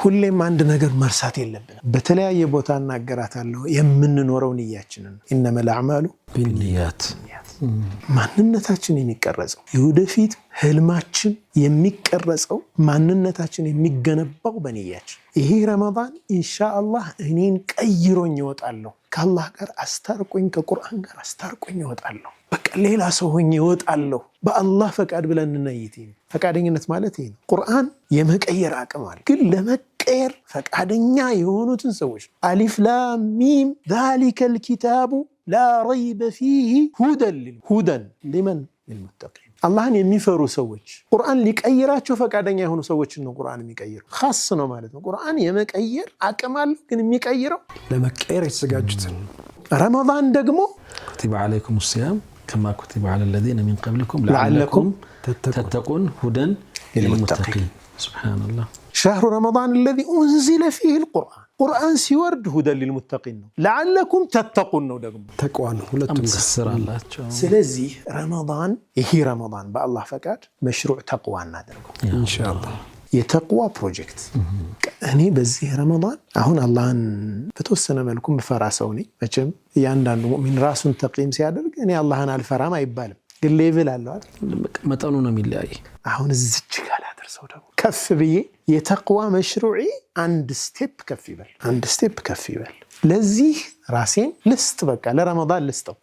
ሁሌም አንድ ነገር መርሳት የለብንም። በተለያየ ቦታ እናገራታለሁ የምንኖረው ንያችንን ኢነመል አዕማሉ ቢንኒያት ማንነታችን የሚቀረጸው የወደፊት ህልማችን የሚቀረጸው ማንነታችን የሚገነባው በንያችን። ይሄ ረመዳን ኢንሻአላህ እኔን ቀይሮኝ ይወጣለሁ፣ ከአላህ ጋር አስታርቆኝ፣ ከቁርአን ጋር አስታርቆኝ ይወጣለሁ፣ በቃ ሌላ ሰው ሆኜ ይወጣለሁ በአላህ ፈቃድ ብለን እንነይት። ፈቃደኝነት ማለት ይሄ ነው። ቁርአን የመቀየር አቅም አለ፣ ግን ለመቀየር ፈቃደኛ የሆኑትን ሰዎች አሊፍ ላም ሚም ዛሊከል ኪታቡ ላ ረይበ ፊህ ሁደን ሊመን ሊልሙተቂን። አላህን የሚፈሩ ሰዎች ቁርአን ሊቀይራቸው ፈቃደኛ የሆኑ ሰዎችን ነው ቁርአን የሚቀይረው። ኻስ ነው ማለት ነው። ቁርአን የመቀየር አቅም አለው፣ ግን የሚቀይረው ለመቀየር የተዘጋጁትን። ረመዳን ደግሞ ኩቲበ ዐለይኩም ሲያም ከማ ኩቲበ ዐለ ለዚነ ሚን ቀብሊኩም ለዐለኩም ተተቁን ሁደን ሊልሙተቂን። ሱብሃነላህ። ሸህሩ ረመዳን الذي أنزل فيه القرآن ቁርአን ሲወርድ ሁደን ሊልሙተቂን ነው፣ ለዐለኩም ተተቁን ነው። ደግሞ ተቅዋ ነው። ሁለቱም ተሰራላቸው። ስለዚህ ረመዳን ይሄ ረመዳን በአላህ ፈቃድ መሽሩዕ ተቅዋ እናደርገው ኢንሻአላህ። የተቅዋ ፕሮጀክት። እኔ በዚህ ረመዳን አሁን አላህን በተወሰነ መልኩ ምፈራ ሰው ነኝ። መቼም እያንዳንዱ ሙእሚን ራሱን ተቅይም ሲያደርግ እኔ አላህን አልፈራም አይባልም፣ ግን ሌቭል አለው አይደል? መጠኑ ነው የሚለያይ። አሁን እዚች ጋር ላደርሰው ደግሞ ከፍ ብዬ የተቅዋ መሽሩዒ አንድ ስቴፕ ከፍ ይበል፣ አንድ ስቴፕ ከፍ ይበል። ለዚህ ራሴን ልስጥ፣ በቃ ለረመዳን ልስጠው።